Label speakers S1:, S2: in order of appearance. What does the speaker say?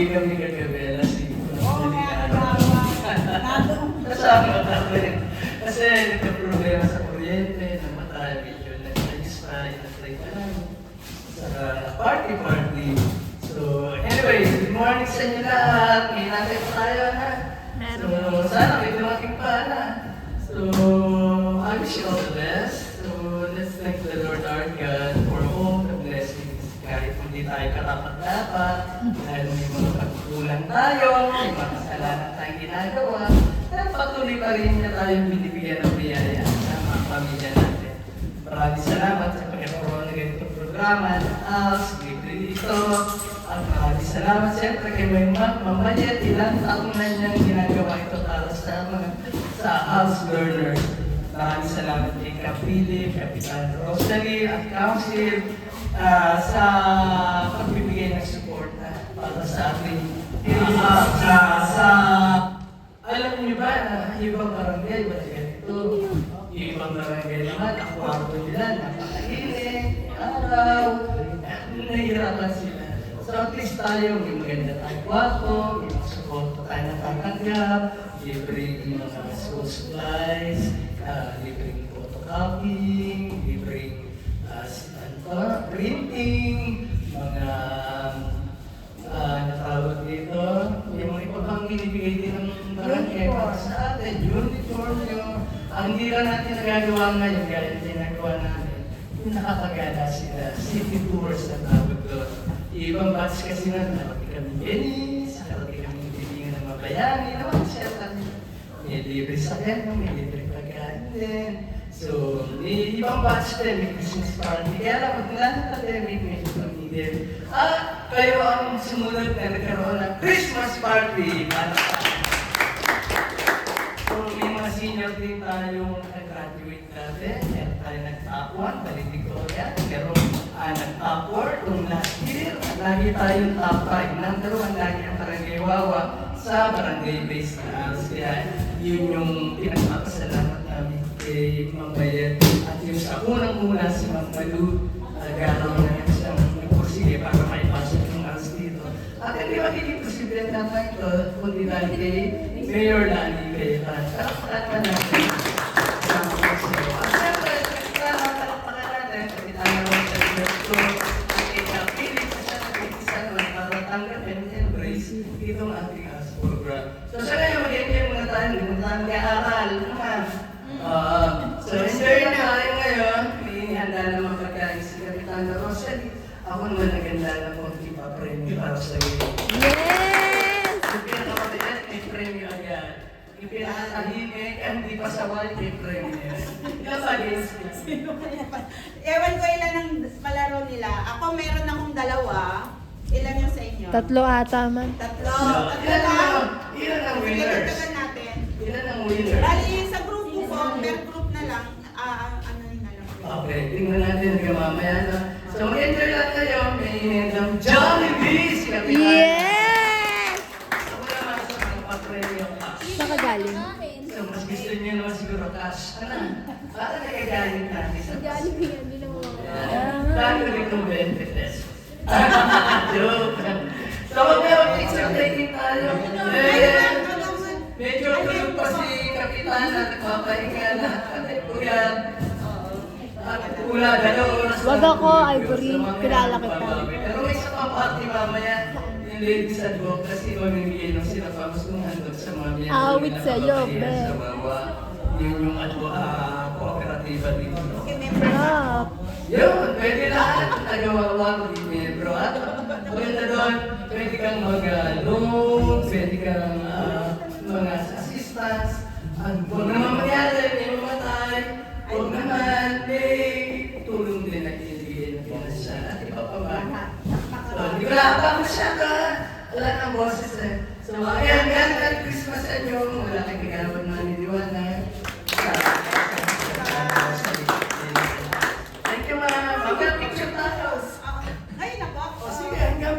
S1: kami kagabi, alas 5.
S2: Oo nga, nagawa.
S1: Kasama ako rin. Kasi nagka-problema sa kuryente, namatay, medyo nag-try pa lang. Sa party. So, anyway, good morning sa inyo lahat. May natin pa tayo na. So, sana may dumating pa na. So, I wish you all the best. So, let's thank the Lord our God for all the blessings. Kahit hindi tayo karapat-dapat, dahil may mga pagkukulang tayo, may mga kasalanan tayong ginagawa, pero patuloy pa rin niya tayong binibigyan ng biyaya sa mga pamilya natin. Maraming salamat sa pagkakaroon ng ganitong programa ng ALS, libre dito. At maraming salamat siyempre kay Mama Jet, ilang taong na niyang ginagawa ito para sa mga sa ALS learners. Maraming salamat kay Kapili, Kapitan Rosalie at Council sa pagbibigay ng suporta para sa ating alam niyo ba na ibang barangay ba ganito? Ibang barangay naman, ang kwarto nila, napakainit, araw, nahihirapan sila. So at least tayo, may maganda tayong kwarto, may mga suporta tayo natatanggap, libreng mga school supplies, libreng photocopying, libreng printing, mga natawag dito, yung mga iba pang binibigay din ng barangay para sa atin, uniform nyo. Ang hindi lang natin nagagawa ngayon, gaya ng ginagawa namin, yung nakakagala sila, city tours na tawag doon. Ibang batch kasi na, nakapag kami Venice, nakapag kami bibigyan ng mabayani, naman siya tayo. May libre sa kanya, may libre pagkain din. So, may ibang batch din, may Christmas party. Kaya lang, pag wala na pandemic, medyo tumigil. Kayo ang sumunod na nagkaroon ng Christmas party. So, may mga senior din tayong nag-graduate natin. Meron tayo nag-top 1, Balik Victoria. Meron nag-top 4 nung last year. Lagi tayong top 5. Number 1, lagi ang Barangay Wawa sa barangay-based na ALS. Kaya yun yung pinagpapasalamat namin kay Mang Bayet. At yung sa unang-una si Mang Malu, gano'n na siyang nagpursige para maipasok yung ALS dito. At hindi magiging posible naman ito, kundi dahil kay Mayor Lani Cayetano. Palakpakan natin. Salamat po sa iyo. At siyempre, palakpakan natin, kapitan naman sa Directo, at kay Philip, sa siya nag-iisa naman para tanggapin and embrace itong ating ALS program. So sa ngayon, mag-enjoy muna tayo, hindi muna tayo mag-aaral. So enjoy na tayo ngayon. May inihanda naman pagkain si Kapitan Rosalie. Ako naman naganda na konti pa premyo para sa iyo.
S3: Yes!
S1: Yung pinakapatiyan, may premyo agad. Yung pinakatahimik, hindi pa sawal, may premyo. Ilan ba games?
S2: Sino kaya pa? Ewan ko ilan ang palaro nila. Ako meron akong 2. Ilan yung sa inyo?
S3: 3 ata man.
S2: 3. 3 lang.
S1: Ilan ang
S2: Sige,
S1: winners?
S2: dagdagan natin.
S1: Ilan ang winners?
S2: Bali, sa grupo ko, per group na lang. Ano yun na lang.
S1: Okay, tingnan natin hanggang mamaya na. So mag-enjoy lang kayo. May hinihintang Jollibee si Kapitan.
S3: Yes!
S1: Ako naman sa mga pa-premyo cash.
S3: Saan ka galing?
S1: So mas gusto niyo naman siguro cash. Ano? Para nagagaling natin sa
S3: Jollibee, hindi na mo.
S1: Dahil rin itong 20 pesos. Joke. So mag-exciting tayo. Medyo tulog pa si Kapitan at nagpapahinga na. Kuya, Ula, 2 oras.
S3: Wag ako, Ivory. Kilala kita.
S1: Pero may isa pang party mamaya. Yung ladies advocacy, mamimigay ng sila pamos kung handog sa mga miyembro.
S3: Awit sa'yo, be.
S1: Sa Wawa. Yun yung kooperatiba dito.
S3: Sarap.
S1: Yun, pwede lahat ang taga-Wawa maging miyembro. At maganda doon, pwede kang mag-loan, pwede kang mga assistance. At huwag naman mangyari, may mamatay. Huwag naman, may tulong din na kinibigay ng pinasyan at iba pa ba? So, hindi ko lang pa masyado. Wala ng boses eh. So, ayan,